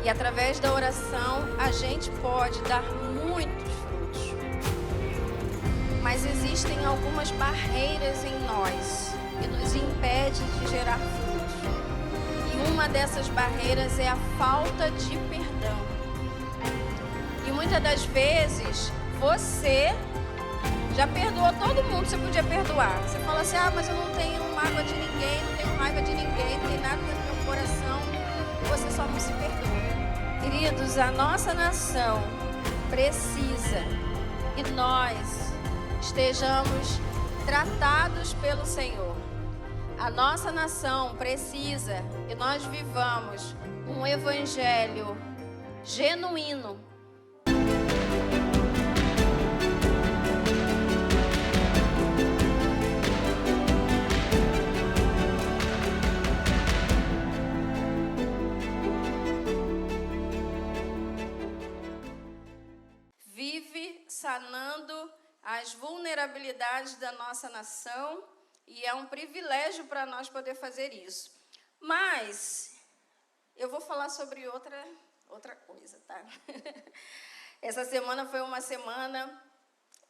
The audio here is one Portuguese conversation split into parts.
E através da oração, a gente pode dar muitos frutos. Mas existem algumas barreiras em nós que nos impedem de gerar frutos. E uma dessas barreiras é a falta de perdão. E muitas das vezes, você já perdoou todo mundo, você podia perdoar. Você fala assim, mas eu não tenho mágoa de ninguém, não tenho raiva de ninguém, não tem nada no meu coração. Você só não se perdoa. Queridos, a nossa nação precisa que nós estejamos tratados pelo Senhor. A nossa nação precisa que nós vivamos um evangelho genuíno. Sanando as vulnerabilidades da nossa nação, e é um privilégio para nós poder fazer isso. Mas eu vou falar sobre outra coisa, tá? Essa semana foi uma semana,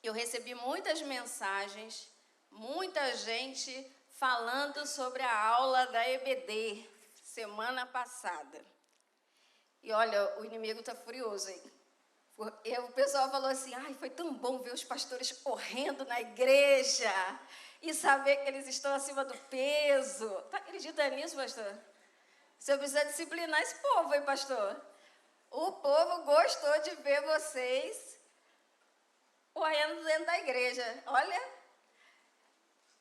eu recebi muitas mensagens, muita gente falando sobre a aula da EBD, semana passada. E olha, o inimigo está furioso, hein? O pessoal falou assim, foi tão bom ver os pastores correndo na igreja e saber que eles estão acima do peso. Tá acreditando nisso, pastor? Você precisa disciplinar esse povo, hein, pastor? O povo gostou de ver vocês correndo dentro da igreja. Olha.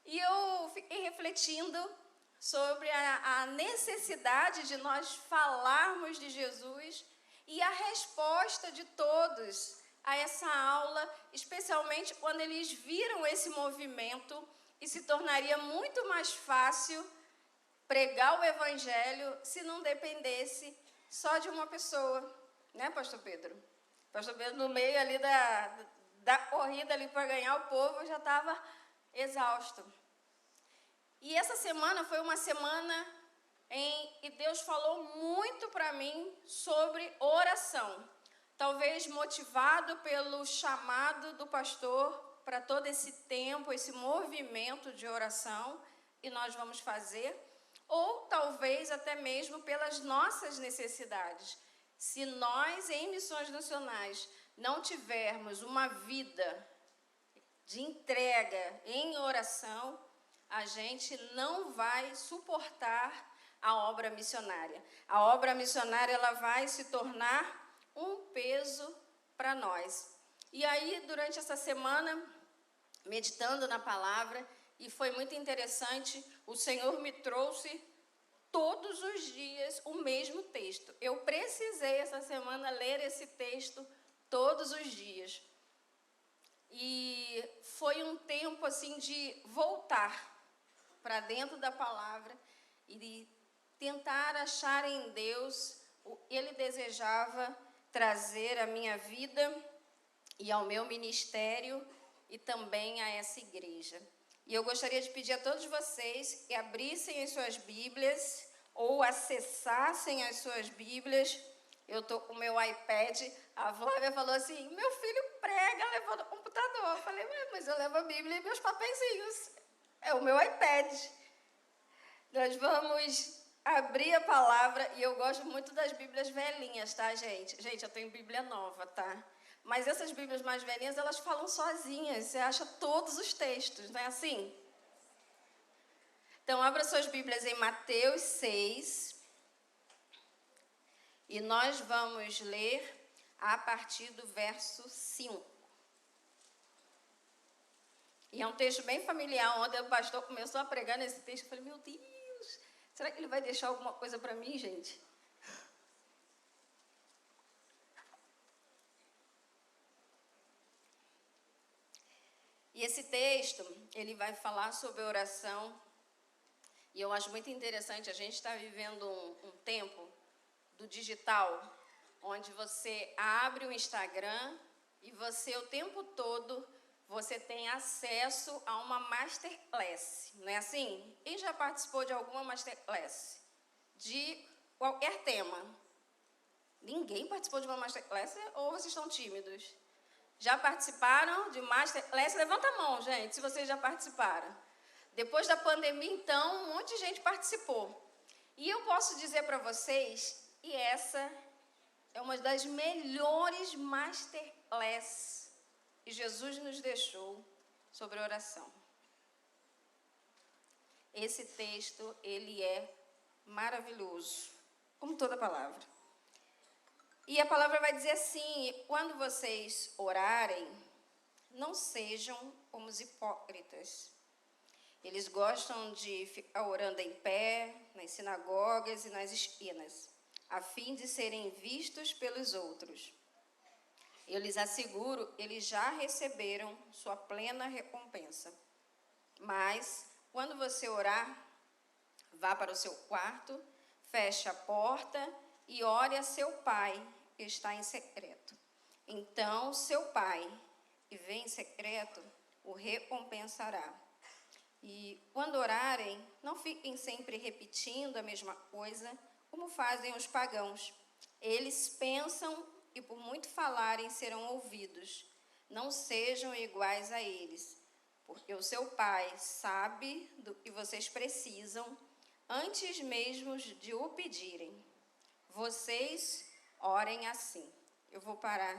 E eu fiquei refletindo sobre a necessidade de nós falarmos de Jesus e a resposta de todos a essa aula, especialmente quando eles viram esse movimento, e se tornaria muito mais fácil pregar o evangelho se não dependesse só de uma pessoa, né, pastor Pedro? Pastor Pedro, no meio ali da corrida ali para ganhar o povo, já estava exausto. E essa semana foi uma semana e Deus falou muito para mim sobre oração. Talvez motivado pelo chamado do pastor para todo esse tempo, esse movimento de oração que nós vamos fazer, ou talvez até mesmo pelas nossas necessidades. Se nós, em missões nacionais, não tivermos uma vida de entrega em oração, a gente não vai suportar a obra missionária. A obra missionária, ela vai se tornar um peso para nós. E aí, durante essa semana, meditando na palavra, e foi muito interessante, o Senhor me trouxe todos os dias o mesmo texto. Eu precisei, essa semana, ler esse texto todos os dias. E foi um tempo, assim, de voltar para dentro da palavra e de tentar achar em Deus o que Ele desejava trazer à minha vida e ao meu ministério e também a essa igreja. E eu gostaria de pedir a todos vocês que abrissem as suas Bíblias ou acessassem as suas Bíblias. Eu estou com o meu iPad. A Flávia falou assim, meu filho prega levando o computador. Eu falei, mas eu levo a Bíblia e meus papeizinhos. É o meu iPad. Nós vamos abrir a palavra, e eu gosto muito das Bíblias velhinhas, tá, gente? Gente, eu tenho Bíblia nova, tá? Mas essas Bíblias mais velhinhas, elas falam sozinhas, você acha todos os textos, não é assim? Então, abra suas Bíblias em Mateus 6, e nós vamos ler a partir do verso 5. E é um texto bem familiar. Ontem o pastor começou a pregar nesse texto, eu falei, meu Deus, será que ele vai deixar alguma coisa para mim, gente? E esse texto, ele vai falar sobre oração. E eu acho muito interessante, a gente está vivendo um tempo do digital, onde você abre o Instagram e você o tempo todo, você tem acesso a uma masterclass, não é assim? Quem já participou de alguma masterclass? De qualquer tema. Ninguém participou de uma Masterclass ou vocês estão tímidos? Já participaram de Masterclass? Levanta a mão, gente, se vocês já participaram. Depois da pandemia, então, um monte de gente participou. E eu posso dizer para vocês, e essa é uma das melhores Masterclass que Jesus nos deixou sobre oração. Esse texto, ele é maravilhoso, como toda palavra. E a palavra vai dizer assim: quando vocês orarem, não sejam como os hipócritas. Eles gostam de ficar orando em pé, nas sinagogas e nas esquinas, a fim de serem vistos pelos outros. Eu lhes asseguro, eles já receberam sua plena recompensa. Mas, quando você orar, vá para o seu quarto, feche a porta e ore a seu pai, que está em secreto. Então, seu pai, que vem em secreto, o recompensará. E quando orarem, não fiquem sempre repetindo a mesma coisa, como fazem os pagãos. Eles pensam e por muito falarem serão ouvidos. Não sejam iguais a eles, porque o seu pai sabe do que vocês precisam antes mesmo de o pedirem. Vocês orem assim. Eu vou parar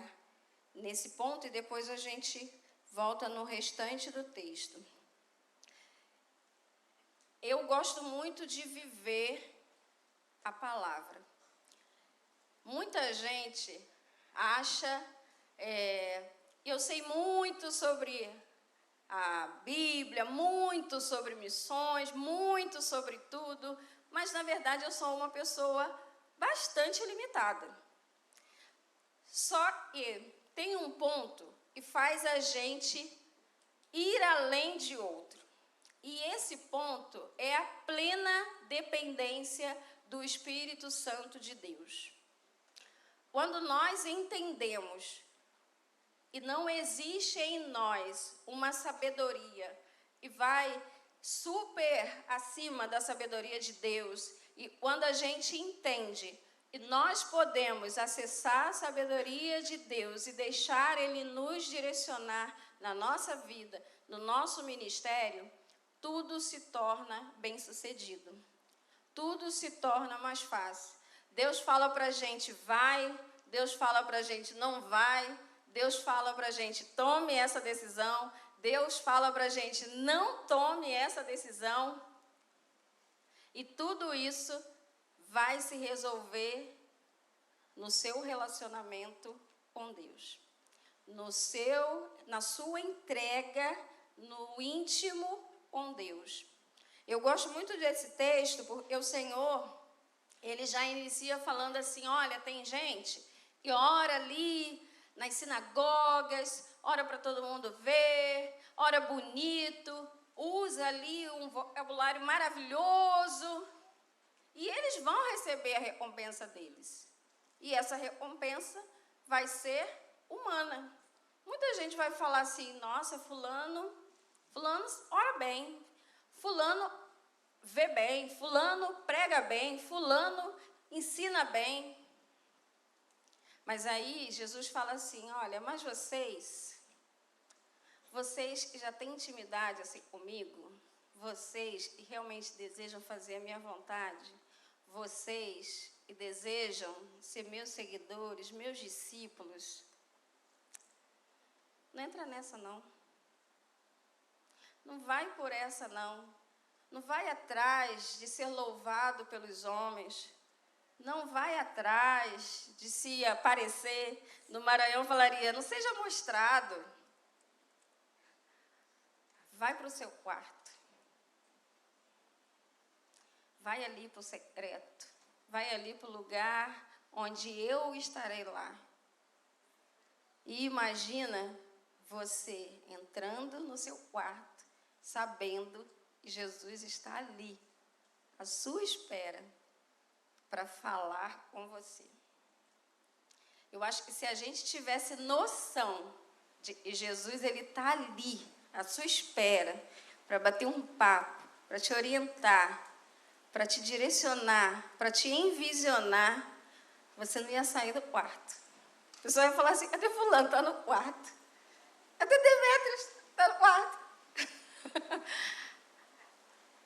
nesse ponto e depois a gente volta no restante do texto. Eu gosto muito de viver a palavra. Muita gente acha, eu sei muito sobre a Bíblia, muito sobre missões, muito sobre tudo, mas na verdade eu sou uma pessoa bastante limitada. Só que tem um ponto que faz a gente ir além de outro. E esse ponto é a plena dependência do Espírito Santo de Deus. Quando nós entendemos que não existe em nós uma sabedoria que vai super acima da sabedoria de Deus, e quando a gente entende que nós podemos acessar a sabedoria de Deus e deixar Ele nos direcionar na nossa vida, no nosso ministério, tudo se torna bem-sucedido. Tudo se torna mais fácil. Deus fala para a gente vai, Deus fala para a gente não vai, Deus fala para a gente tome essa decisão, Deus fala para a gente não tome essa decisão. E tudo isso vai se resolver no seu relacionamento com Deus. Na sua entrega, no íntimo com Deus. Eu gosto muito desse texto porque o Senhor, Ele já inicia falando assim, olha, tem gente que ora ali nas sinagogas, ora para todo mundo ver, ora bonito, usa ali um vocabulário maravilhoso e eles vão receber a recompensa deles. E essa recompensa vai ser humana. Muita gente vai falar assim, nossa, fulano ora bem, fulano vê bem, fulano prega bem, fulano ensina bem. Mas aí Jesus fala assim, olha, mas vocês que já têm intimidade assim comigo, vocês que realmente desejam fazer a minha vontade, vocês que desejam ser meus seguidores, meus discípulos, não entra nessa não. Não vai por essa não. Não vai atrás de ser louvado pelos homens. Não vai atrás de se aparecer. No Maranhão falaria, não seja mostrado. Vai para o seu quarto. Vai ali para o secreto. Vai ali para o lugar onde eu estarei lá. E imagina você entrando no seu quarto, sabendo que Jesus está ali, à sua espera, para falar com você. Eu acho que se a gente tivesse noção de que Jesus ele está ali, à sua espera, para bater um papo, para te orientar, para te direcionar, para te envisionar, você não ia sair do quarto. A pessoa ia falar assim, cadê fulano? Está no quarto. Cadê Demetrios? Está no quarto.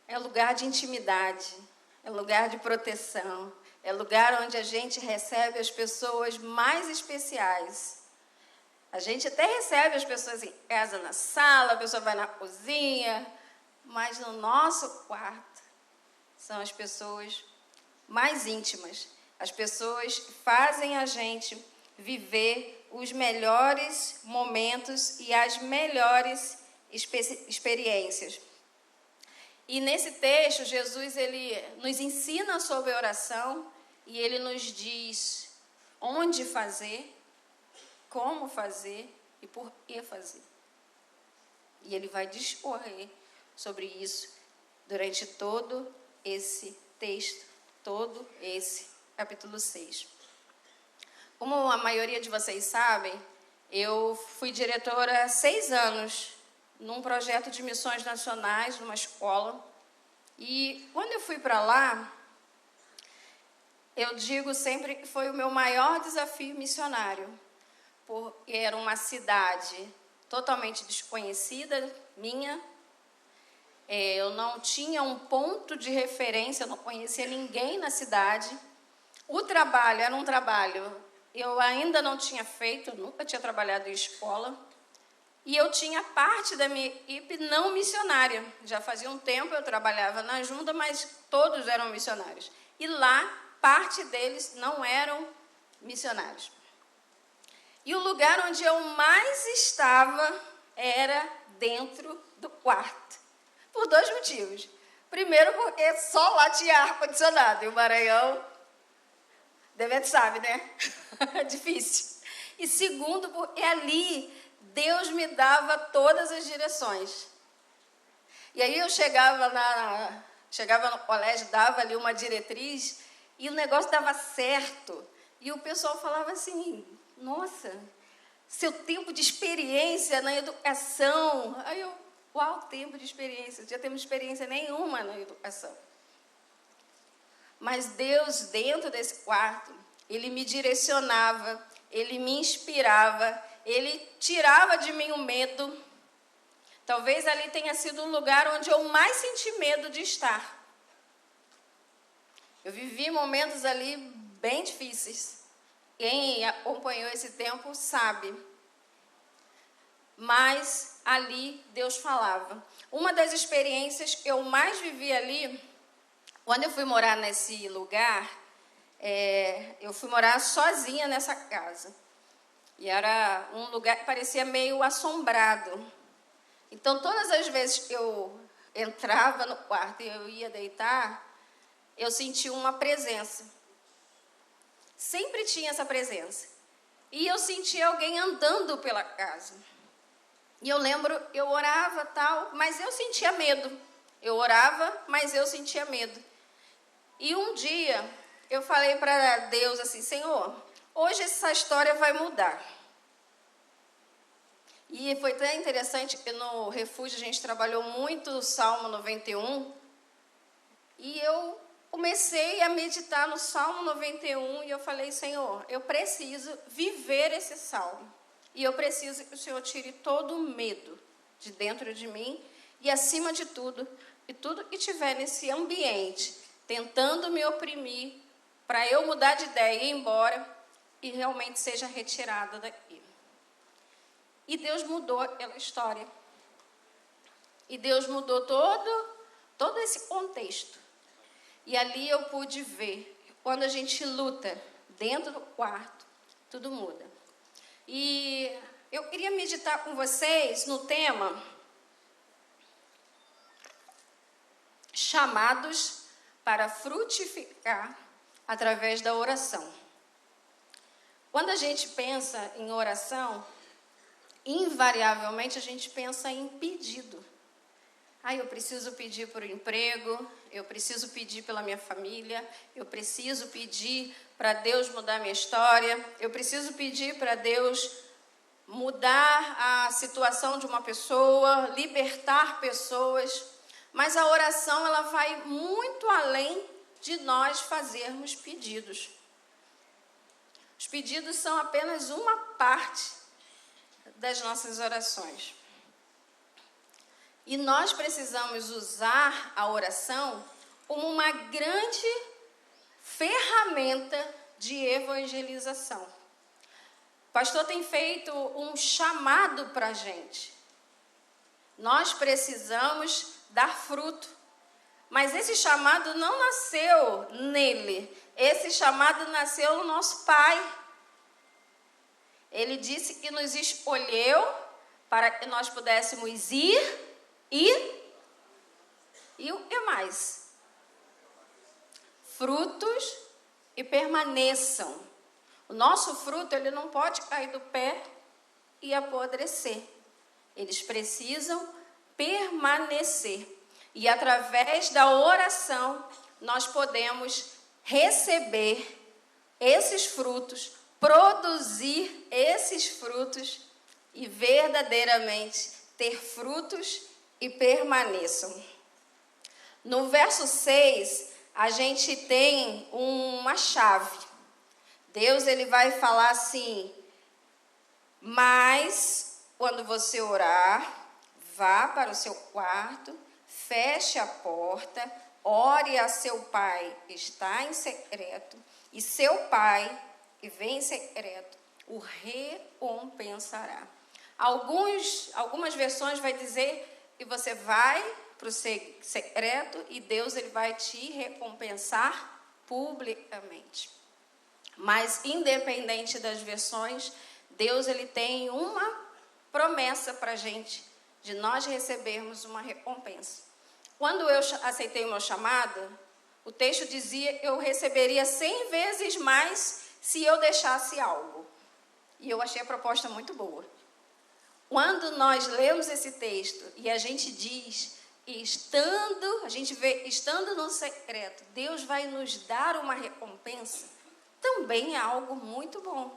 É lugar de intimidade, é lugar de proteção, é lugar onde a gente recebe as pessoas mais especiais. A gente até recebe as pessoas em casa, na sala, a pessoa vai na cozinha, mas no nosso quarto são as pessoas mais íntimas, as pessoas que fazem a gente viver os melhores momentos e as melhores experiências. E nesse texto, Jesus ele nos ensina sobre oração e ele nos diz onde fazer, como fazer e por que fazer. E ele vai discorrer sobre isso durante todo esse texto, todo esse capítulo 6. Como a maioria de vocês sabem, eu fui diretora há 6 anos num projeto de missões nacionais, numa escola. E quando eu fui para lá, eu digo sempre que foi o meu maior desafio missionário, porque era uma cidade totalmente desconhecida, minha. Eu não tinha um ponto de referência, eu não conhecia ninguém na cidade. O trabalho era um trabalho, eu ainda não tinha feito, nunca tinha trabalhado em escola. E eu tinha parte da minha equipe não missionária. Já fazia um tempo eu trabalhava na junta, mas todos eram missionários. E lá, parte deles não eram missionários. E o lugar onde eu mais estava era dentro do quarto. Por 2 motivos. Primeiro, porque só lá tinha ar-condicionado. E o Maranhão, Demetrio sabe, né? É difícil. E segundo, porque ali Deus me dava todas as direções. E aí eu chegava no colégio, dava ali uma diretriz, e o negócio dava certo. E o pessoal falava assim, nossa, seu tempo de experiência na educação. Aí eu, qual tempo de experiência? Já temos experiência nenhuma na educação. Mas Deus, dentro desse quarto, Ele me direcionava, Ele me inspirava, Ele tirava de mim o medo. Talvez ali tenha sido um lugar onde eu mais senti medo de estar. Eu vivi momentos ali bem difíceis. Quem acompanhou esse tempo sabe. Mas ali Deus falava. Uma das experiências que eu mais vivi ali, quando eu fui morar nesse lugar, eu fui morar sozinha nessa casa. E era um lugar que parecia meio assombrado. Então, todas as vezes que eu entrava no quarto e eu ia deitar, eu sentia uma presença. Sempre tinha essa presença. E eu sentia alguém andando pela casa. E eu lembro, eu orava tal, mas eu sentia medo. Eu orava, mas eu sentia medo. E um dia, eu falei para Deus assim, Senhor, hoje essa história vai mudar. E foi tão interessante que no refúgio a gente trabalhou muito o Salmo 91. E eu comecei a meditar no Salmo 91 e eu falei, Senhor, eu preciso viver esse salmo. E eu preciso que o Senhor tire todo o medo de dentro de mim e, acima de tudo, e tudo que tiver nesse ambiente, tentando me oprimir, para eu mudar de ideia e ir embora e realmente seja retirada daqui. E Deus mudou aquela história. E Deus mudou todo esse contexto. E ali eu pude ver, quando a gente luta dentro do quarto, tudo muda. E eu queria meditar com vocês no tema chamados para frutificar através da oração. Quando a gente pensa em oração, invariavelmente a gente pensa em pedido. Eu preciso pedir por um emprego, eu preciso pedir pela minha família, eu preciso pedir para Deus mudar a minha história, eu preciso pedir para Deus mudar a situação de uma pessoa, libertar pessoas. Mas a oração, ela vai muito além de nós fazermos pedidos. pedidos são apenas uma parte das nossas orações. E nós precisamos usar a oração como uma grande ferramenta de evangelização. O pastor tem feito um chamado para a gente. Nós precisamos dar fruto. Mas esse chamado não nasceu nele. Esse chamado nasceu no nosso Pai. Ele disse que nos escolheu para que nós pudéssemos ir e o que mais? Frutos e permaneçam. O nosso fruto, ele não pode cair do pé e apodrecer. Eles precisam permanecer. E através da oração, nós podemos receber esses frutos, produzir esses frutos e verdadeiramente ter frutos e permaneçam. No verso 6, a gente tem uma chave. Deus, ele vai falar assim: mas quando você orar, vá para o seu quarto, feche a porta, ore a seu pai que está em secreto, e seu pai que vem em secreto o recompensará. Algumas versões vai dizer que você vai para o secreto e Deus, ele vai te recompensar publicamente. Mas independente das versões, Deus, ele tem uma promessa para a gente, de nós recebermos uma recompensa. Quando eu aceitei o meu chamado, o texto dizia que eu receberia 100 vezes mais se eu deixasse algo. E eu achei a proposta muito boa. Quando nós lemos esse texto e a gente diz, a gente vê, estando no secreto, Deus vai nos dar uma recompensa, também é algo muito bom.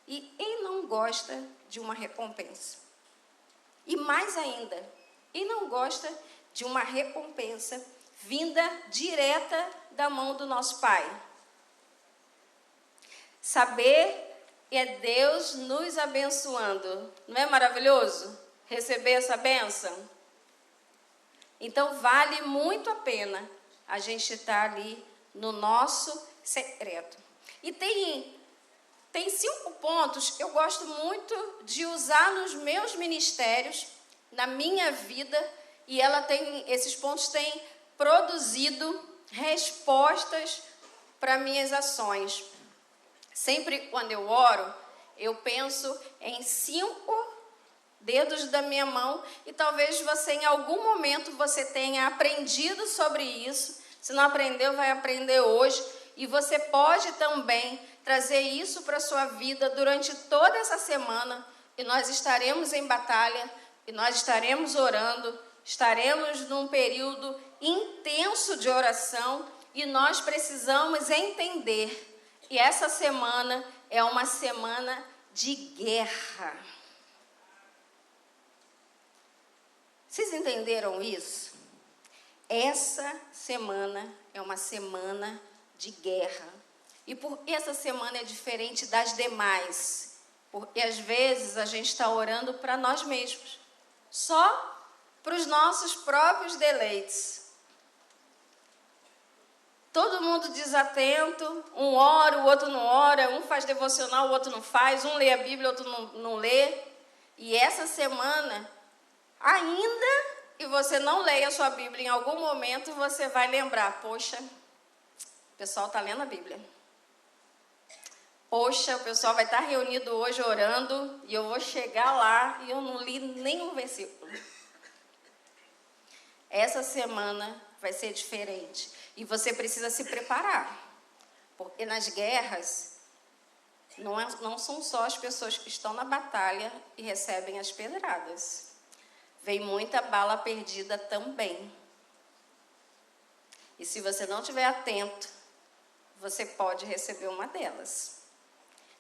E quem não gosta de uma recompensa? E mais ainda, quem não gosta de uma recompensa vinda direta da mão do nosso Pai? Saber que é Deus nos abençoando. Não é maravilhoso receber essa bênção? Então, vale muito a pena a gente estar ali no nosso secreto. E tem 5 pontos que eu gosto muito de usar nos meus ministérios, na minha vida, e esses pontos têm produzido respostas para minhas ações. Sempre quando eu oro, eu penso em 5 dedos da minha mão, e talvez você, em algum momento, você tenha aprendido sobre isso. Se não aprendeu, vai aprender hoje. E você pode também trazer isso para a sua vida durante toda essa semana, e nós estaremos em batalha, e nós estaremos orando, estaremos num período intenso de oração, e nós precisamos entender que essa semana é uma semana de guerra. Vocês entenderam isso? Essa semana é uma semana de guerra. E por que essa semana é diferente das demais? Porque às vezes a gente está orando para nós mesmos, só para os nossos próprios deleites. Todo mundo desatento, um ora, o outro não ora, um faz devocional, o outro não faz, um lê a Bíblia, o outro não lê. E essa semana, ainda que você não leia a sua Bíblia, em algum momento você vai lembrar: poxa, o pessoal está lendo a Bíblia. Poxa, o pessoal vai estar reunido hoje orando e eu vou chegar lá e eu não li nenhum versículo. Essa semana vai ser diferente. E você precisa se preparar. Porque nas guerras, não são só as pessoas que estão na batalha e recebem as pedradas. Vem muita bala perdida também. E se você não estiver atento, você pode receber uma delas.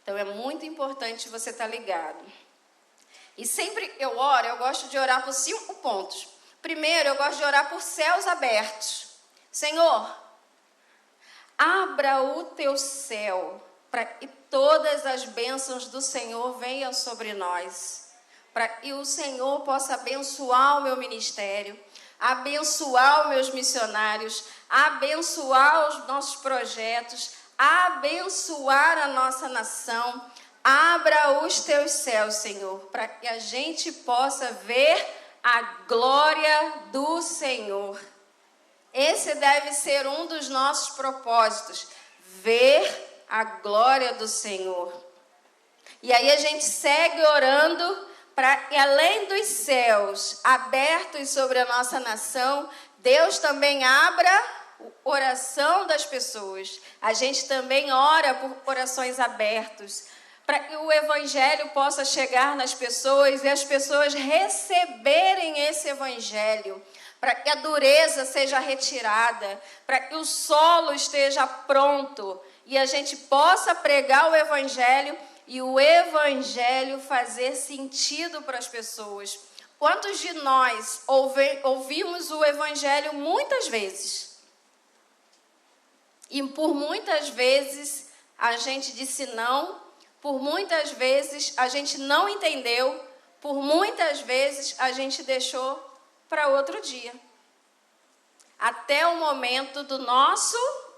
Então, é muito importante você estar ligado. E sempre que eu oro, eu gosto de orar por 5 pontos. Primeiro, eu gosto de orar por céus abertos. Senhor, abra o teu céu para que todas as bênçãos do Senhor venham sobre nós, para que o Senhor possa abençoar o meu ministério, abençoar os meus missionários, abençoar os nossos projetos, abençoar a nossa nação. Abra os teus céus, Senhor, para que a gente possa ver a glória do Senhor. Esse deve ser um dos nossos propósitos, ver a glória do Senhor. E aí a gente segue orando para que, além dos céus abertos sobre a nossa nação, Deus também abra a oração das pessoas. A gente também ora por corações abertos, para que o evangelho possa chegar nas pessoas e as pessoas receberem esse evangelho, para que a dureza seja retirada, para que o solo esteja pronto e a gente possa pregar o evangelho e o evangelho fazer sentido para as pessoas. Quantos de nós ouvimos o evangelho muitas vezes? E por muitas vezes a gente disse não, por muitas vezes a gente não entendeu, por muitas vezes a gente deixou para outro dia. Até o momento do nosso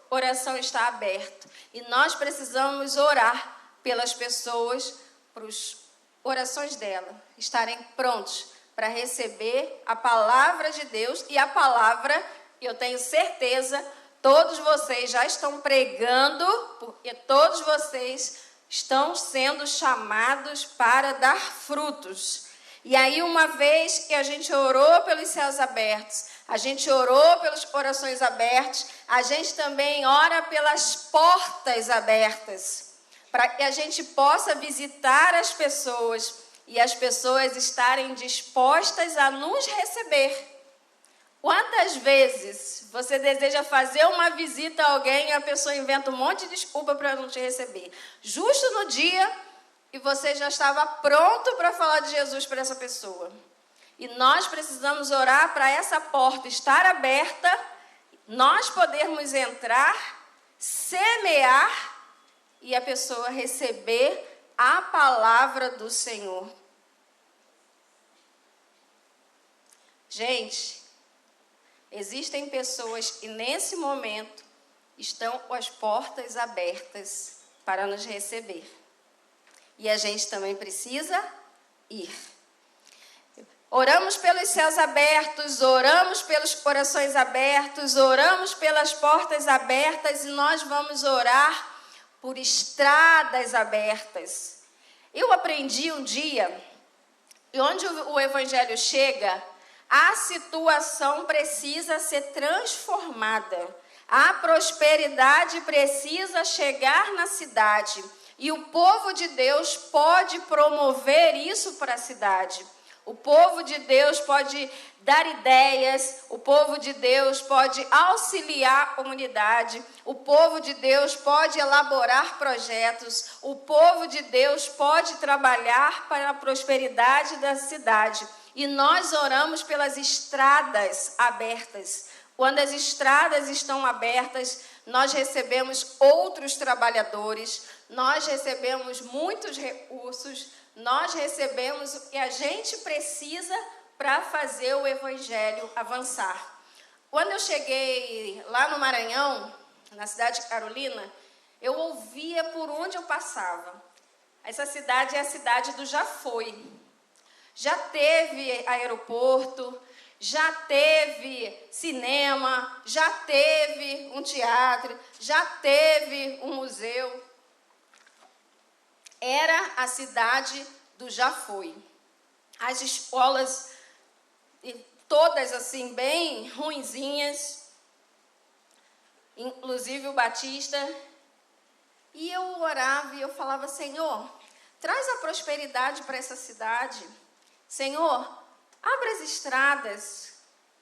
coração estar aberto. E nós precisamos orar pelas pessoas, para os corações dela estarem prontos para receber a palavra de Deus. E a palavra, eu tenho certeza, todos vocês já estão pregando, porque todos vocês estão sendo chamados para dar frutos. E aí, uma vez que a gente orou pelos céus abertos, a gente orou pelos corações abertos, a gente também ora pelas portas abertas, para que a gente possa visitar as pessoas e as pessoas estarem dispostas a nos receber. Quantas vezes você deseja fazer uma visita a alguém e a pessoa inventa um monte de desculpa para não te receber? Justo no dia que você já estava pronto para falar de Jesus para essa pessoa. E nós precisamos orar para essa porta estar aberta, nós podermos entrar, semear e a pessoa receber a palavra do Senhor. Gente, existem pessoas que nesse momento estão com as portas abertas para nos receber. E a gente também precisa ir. Oramos pelos céus abertos, oramos pelos corações abertos, oramos pelas portas abertas e nós vamos orar por estradas abertas. Eu aprendi um dia que onde o evangelho chega, a situação precisa ser transformada. A prosperidade precisa chegar na cidade. E o povo de Deus pode promover isso para a cidade. O povo de Deus pode dar ideias, o povo de Deus pode auxiliar a comunidade, o povo de Deus pode elaborar projetos, o povo de Deus pode trabalhar para a prosperidade da cidade. E nós oramos pelas estradas abertas. Quando as estradas estão abertas, nós recebemos outros trabalhadores, nós recebemos muitos recursos, nós recebemos o que a gente precisa para fazer o evangelho avançar. Quando eu cheguei lá no Maranhão, na cidade de Carolina, eu ouvia por onde eu passava. Essa cidade é a cidade do já foi. Já teve aeroporto, já teve cinema, já teve um teatro, já teve um museu. Era a cidade do já foi. As escolas, todas assim, bem ruinzinhas, inclusive o Batista. E eu orava e eu falava, Senhor, traz a prosperidade para essa cidade. Senhor, abra as estradas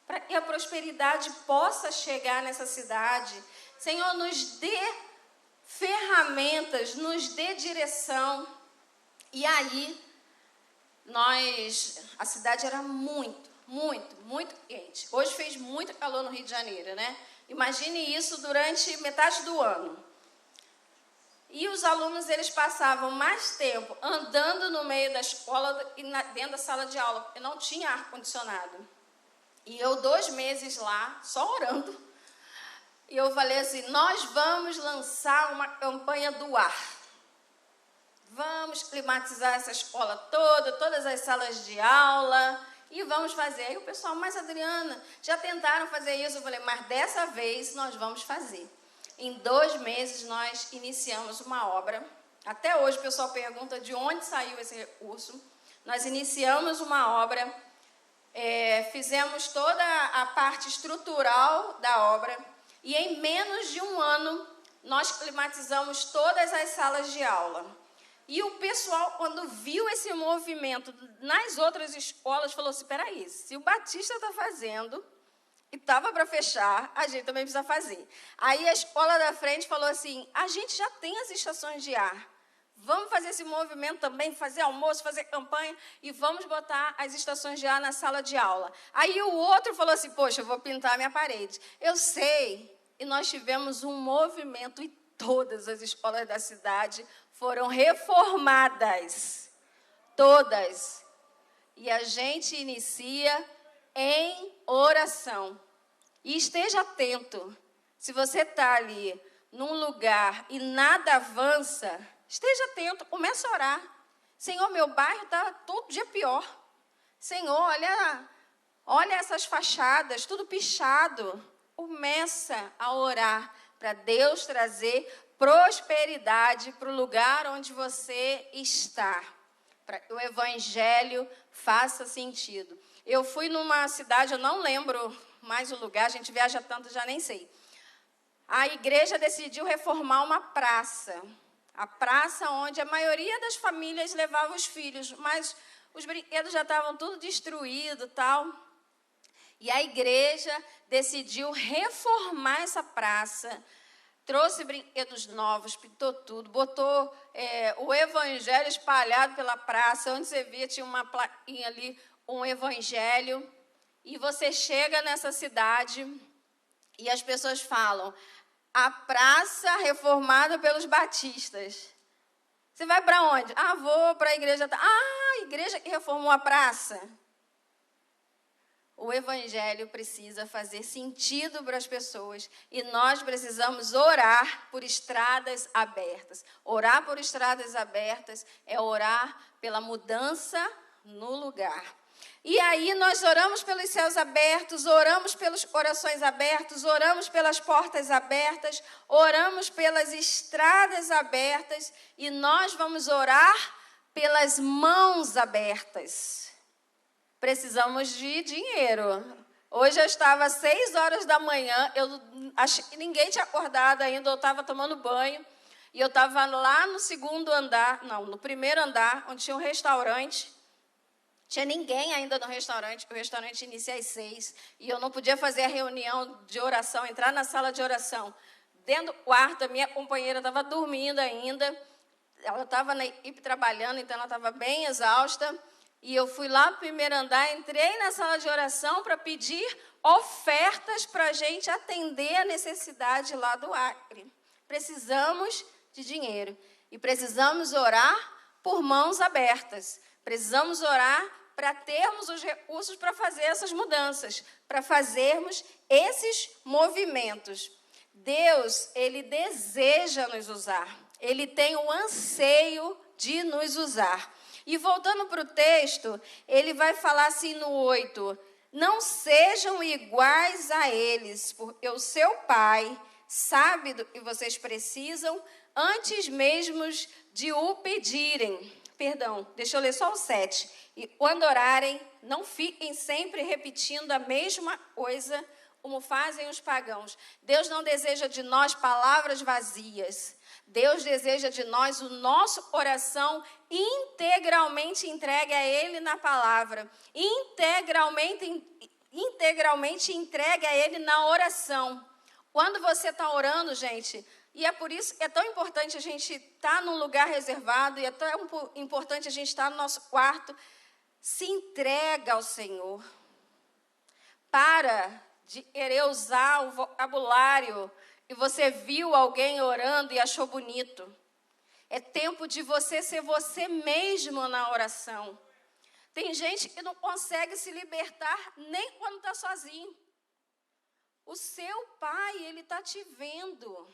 para que a prosperidade possa chegar nessa cidade. Senhor, nos dê ferramentas, nos dê direção. E aí, a cidade era muito quente. Hoje fez muito calor no Rio de Janeiro, né? Imagine isso durante metade do ano. E os alunos, eles passavam mais tempo andando no meio da escola e dentro da sala de aula, porque não tinha ar-condicionado. E eu 2 meses lá, só orando. E eu falei assim, nós vamos lançar uma campanha do ar. Vamos climatizar essa escola toda, todas as salas de aula, e vamos fazer. Aí o pessoal, mas Adriana, já tentaram fazer isso? Eu falei, mas dessa vez nós vamos fazer. Em 2 meses nós iniciamos uma obra. Até hoje o pessoal pergunta de onde saiu esse recurso. Nós iniciamos uma obra, fizemos toda a parte estrutural da obra, e em menos de 1 ano nós climatizamos todas as salas de aula. E o pessoal, quando viu esse movimento nas outras escolas, falou assim, espera aí, se o Batista está fazendo e estava para fechar, a gente também precisa fazer. Aí a escola da frente falou assim, a gente já tem as estações de ar, vamos fazer esse movimento também, fazer almoço, fazer campanha e vamos botar as estações de ar na sala de aula. Aí o outro falou assim, poxa, eu vou pintar minha parede. Eu sei, e nós tivemos um movimento e todas as escolas da cidade foram reformadas, todas. E a gente inicia em oração. E esteja atento. Se você está ali num lugar e nada avança, esteja atento, comece a orar. Senhor, meu bairro está todo dia pior. Senhor, olha essas fachadas, tudo pichado. Começa a orar para Deus trazer prosperidade para o lugar onde você está, para que o evangelho faça sentido. Eu fui numa cidade, eu não lembro mais o lugar, a gente viaja tanto, já nem sei. A igreja decidiu reformar uma praça, a praça onde a maioria das famílias levava os filhos, mas os brinquedos já estavam tudo destruídos e tal. E a igreja decidiu reformar essa praça, trouxe brinquedos novos, pintou tudo, botou o evangelho espalhado pela praça. Onde você via, tinha uma plaquinha ali, um evangelho. E você chega nessa cidade e as pessoas falam, a praça reformada pelos batistas. Você vai para onde? Ah, vou para a igreja. Ah, a igreja que reformou a praça. O evangelho precisa fazer sentido para as pessoas e nós precisamos orar por estradas abertas. Orar por estradas abertas é orar pela mudança no lugar. E aí nós oramos pelos céus abertos, oramos pelos corações abertos, oramos pelas portas abertas, oramos pelas estradas abertas e nós vamos orar pelas mãos abertas. Precisamos de dinheiro. Hoje eu estava às 6 horas da manhã, eu achei que ninguém tinha acordado ainda, eu estava tomando banho, e eu estava lá no no primeiro andar, onde tinha um restaurante. Tinha ninguém ainda no restaurante, o restaurante inicia às 6, e eu não podia fazer a reunião de oração, entrar na sala de oração. Dentro do quarto, a minha companheira estava dormindo ainda, ela estava na equipe trabalhando, então ela estava bem exausta. E eu fui lá para o primeiro andar, entrei na sala de oração para pedir ofertas para a gente atender a necessidade lá do Acre. Precisamos de dinheiro e precisamos orar por mãos abertas. Precisamos orar para termos os recursos para fazer essas mudanças, para fazermos esses movimentos. Deus, Ele deseja nos usar. Ele tem o anseio de nos usar. E voltando para o texto, ele vai falar assim no 8, não sejam iguais a eles, porque o seu Pai sabe do que vocês precisam antes mesmo de o pedirem. Perdão, deixa eu ler só o 7. E quando orarem, não fiquem sempre repetindo a mesma coisa, como fazem os pagãos. Deus não deseja de nós palavras vazias. Deus deseja de nós o nosso coração integralmente entregue a Ele na palavra, integralmente entregue a Ele na oração. Quando você está orando, gente, e é por isso que é tão importante a gente estar num lugar reservado, e é tão importante a gente estar no nosso quarto, se entrega ao Senhor. Para de querer usar o vocabulário e você viu alguém orando e achou bonito. É tempo de você ser você mesmo na oração. Tem gente que não consegue se libertar nem quando está sozinho. O seu pai, ele está te vendo.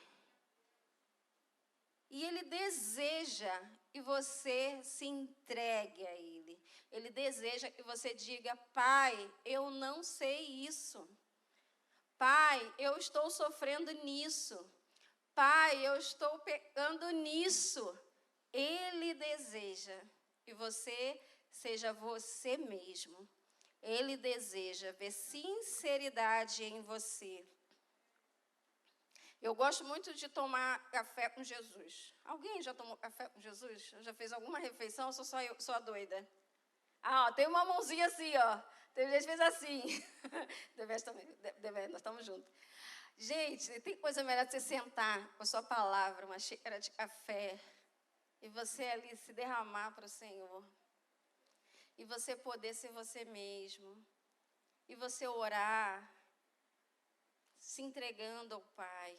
E ele deseja que você se entregue a ele. Ele deseja que você diga: pai, eu não sei isso. Pai, eu estou sofrendo nisso. Pai, eu estou pecando nisso. Ele deseja que você seja você mesmo. Ele deseja ver sinceridade em você. Eu gosto muito de tomar café com Jesus. Alguém já tomou café com Jesus? Já fez alguma refeição ou sou a doida? Ah, ó, tem uma mãozinha assim, ó. Tem gente que fez assim. Deveste também. Nós estamos juntos. Gente, tem coisa melhor de você sentar com a sua palavra, uma xícara de café, e você ali se derramar para o Senhor. E você poder ser você mesmo. E você orar, se entregando ao Pai.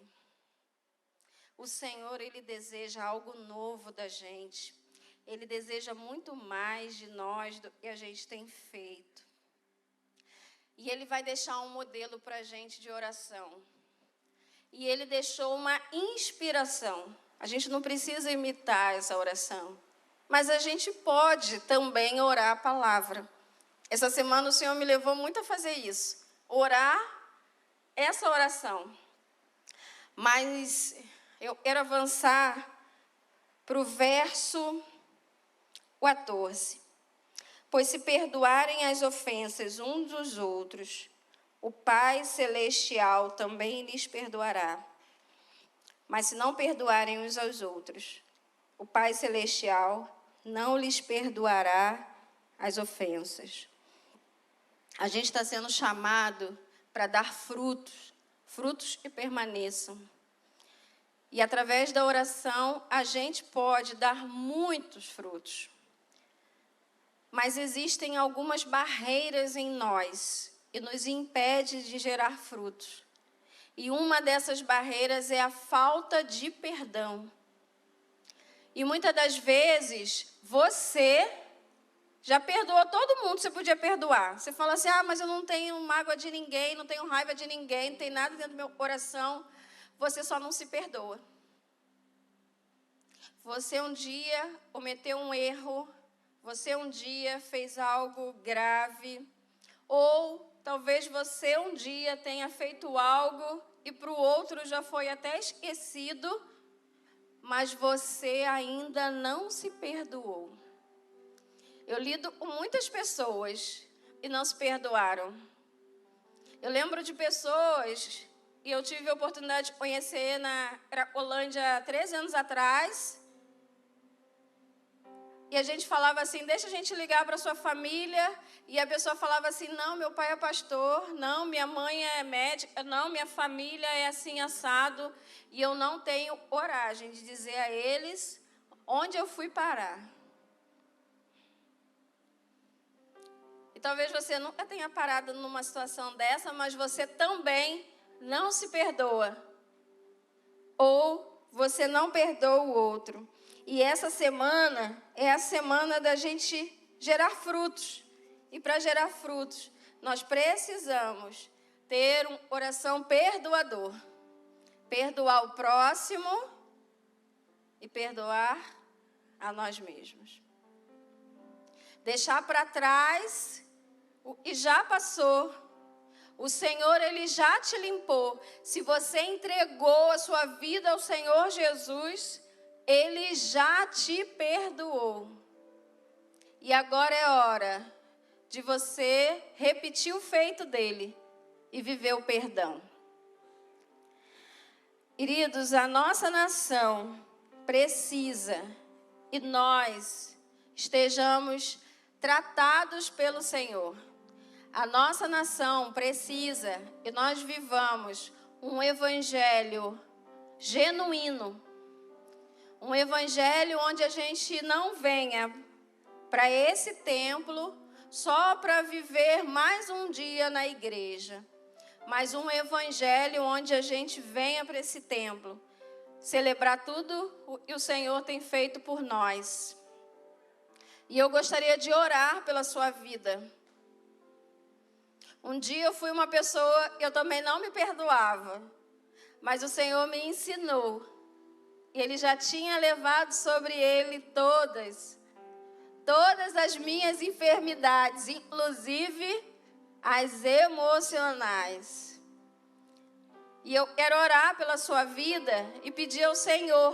O Senhor, Ele deseja algo novo da gente. Ele deseja muito mais de nós do que a gente tem feito. E Ele vai deixar um modelo para a gente de oração. E Ele deixou uma inspiração. A gente não precisa imitar essa oração. Mas a gente pode também orar a palavra. Essa semana o Senhor me levou muito a fazer isso. Orar essa oração. Mas eu quero avançar para o verso 14. Pois se perdoarem as ofensas uns dos outros, o Pai Celestial também lhes perdoará. Mas se não perdoarem uns aos outros, o Pai Celestial não lhes perdoará as ofensas. A gente está sendo chamado para dar frutos, frutos que permaneçam. E através da oração, a gente pode dar muitos frutos. Mas existem algumas barreiras em nós que nos impedem de gerar frutos. E uma dessas barreiras é a falta de perdão. E muitas das vezes, você já perdoou todo mundo que você podia perdoar. Você fala assim: ah, mas eu não tenho mágoa de ninguém, não tenho raiva de ninguém, não tem nada dentro do meu coração. Você só não se perdoa. Você um dia cometeu um erro, você um dia fez algo grave, ou talvez você um dia tenha feito algo e para o outro já foi até esquecido, mas você ainda não se perdoou. Eu lido com muitas pessoas e não se perdoaram. Eu lembro de pessoas que eu tive a oportunidade de conhecer na Cracolândia 13 anos atrás. E a gente falava assim: deixa a gente ligar para a sua família. E a pessoa falava assim: não, meu pai é pastor, não, minha mãe é médica, não, minha família é assim assado. E eu não tenho coragem de dizer a eles onde eu fui parar. E talvez você nunca tenha parado numa situação dessa, mas você também não se perdoa. Ou você não perdoa o outro. E essa semana é a semana da gente gerar frutos. E para gerar frutos, nós precisamos ter um coração perdoador. Perdoar o próximo e perdoar a nós mesmos. Deixar para trás o que já passou. O Senhor, Ele já te limpou. Se você entregou a sua vida ao Senhor Jesus, Ele já te perdoou. E agora é hora de você repetir o feito dele e viver o perdão. Queridos, a nossa nação precisa que nós estejamos tratados pelo Senhor. A nossa nação precisa que nós vivamos um evangelho genuíno. Um evangelho onde a gente não venha para esse templo só para viver mais um dia na igreja. Mas um evangelho onde a gente venha para esse templo celebrar tudo o que o Senhor tem feito por nós. E eu gostaria de orar pela sua vida. Um dia eu fui uma pessoa, eu também não me perdoava, mas o Senhor me ensinou. E Ele já tinha levado sobre Ele todas as minhas enfermidades, inclusive as emocionais. E eu quero orar pela sua vida e pedir ao Senhor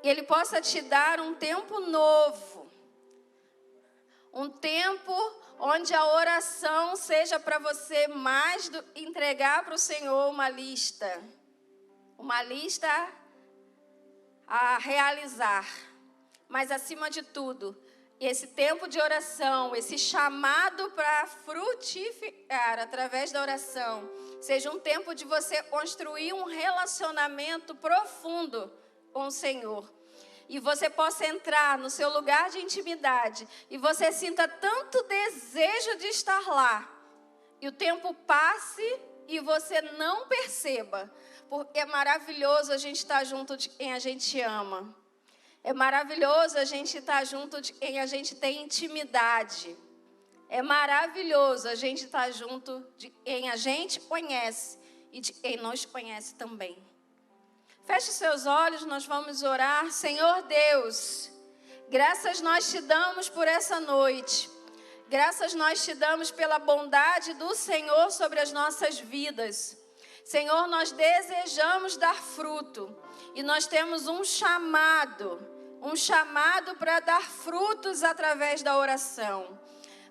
que Ele possa te dar um tempo novo. Um tempo onde a oração seja para você mais entregar para o Senhor uma lista a realizar. Mas acima de tudo, esse tempo de oração, esse chamado para frutificar através da oração, seja um tempo de você construir um relacionamento profundo com o Senhor. E você possa entrar no seu lugar de intimidade e você sinta tanto desejo de estar lá. E o tempo passe e você não perceba. Porque é maravilhoso a gente estar junto de quem a gente ama. É maravilhoso a gente estar junto de quem a gente tem intimidade. É maravilhoso a gente estar junto de quem a gente conhece e de quem nos conhece também. Feche seus olhos, nós vamos orar. Senhor Deus, graças nós te damos por essa noite. Graças nós te damos pela bondade do Senhor sobre as nossas vidas. Senhor, nós desejamos dar fruto. E nós temos um chamado para dar frutos através da oração.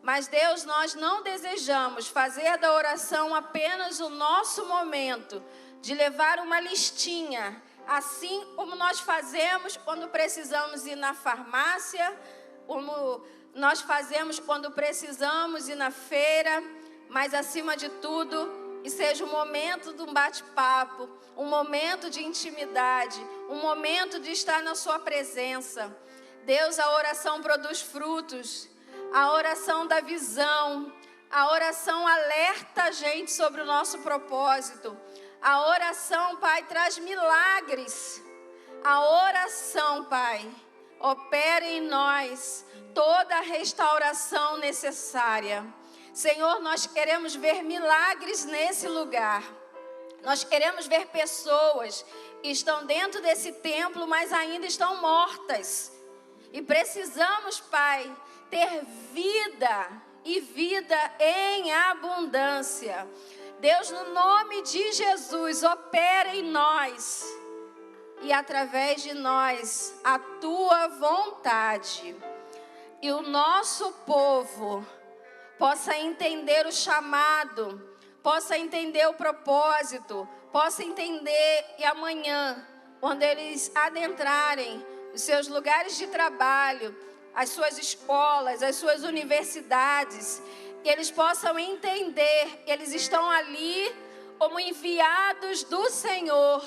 Mas Deus, nós não desejamos fazer da oração apenas o nosso momento de levar uma listinha, assim como nós fazemos quando precisamos ir na farmácia, como nós fazemos quando precisamos ir na feira, mas acima de tudo, que seja um momento de um bate-papo, um momento de intimidade, um momento de estar na sua presença. Deus, a oração produz frutos, a oração dá visão, a oração alerta a gente sobre o nosso propósito. A oração, Pai, traz milagres. A oração, Pai, opera em nós toda a restauração necessária. Senhor, nós queremos ver milagres nesse lugar. Nós queremos ver pessoas que estão dentro desse templo, mas ainda estão mortas. E precisamos, Pai, ter vida e vida em abundância. Deus, no nome de Jesus, opera em nós e através de nós a tua vontade. E o nosso povo possa entender o chamado, possa entender o propósito, possa entender que amanhã, quando eles adentrarem os seus lugares de trabalho, as suas escolas, as suas universidades, que eles possam entender que eles estão ali como enviados do Senhor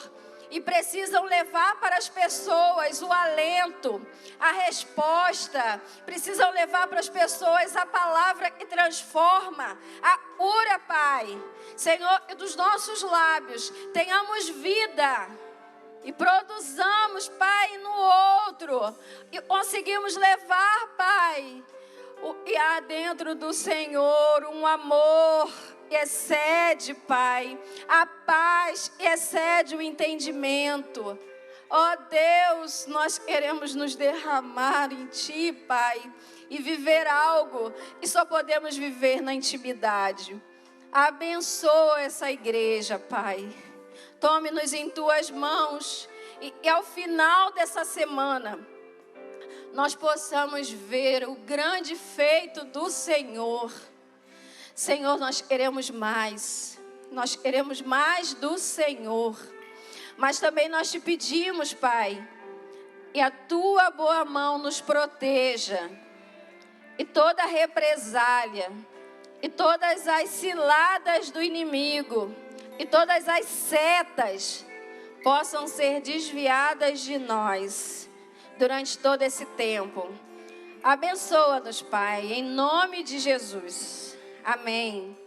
e precisam levar para as pessoas o alento, a resposta, precisam levar para as pessoas a palavra que transforma, a cura, Pai. Senhor, que dos nossos lábios tenhamos vida e produzamos, Pai, no outro, e conseguimos levar, Pai, o que há dentro do Senhor, um amor que excede, Pai, a paz que excede o entendimento. Ó Deus, nós queremos nos derramar em Ti, Pai, e viver algo que só podemos viver na intimidade. Abençoa essa igreja, Pai. Tome-nos em Tuas mãos e ao final dessa semana nós possamos ver o grande feito do Senhor. Senhor, nós queremos mais do Senhor. Mas também nós te pedimos, Pai, que a Tua boa mão nos proteja. E toda represália, e todas as ciladas do inimigo, e todas as setas possam ser desviadas de nós durante todo esse tempo. Abençoa-nos, Pai, em nome de Jesus. Amém.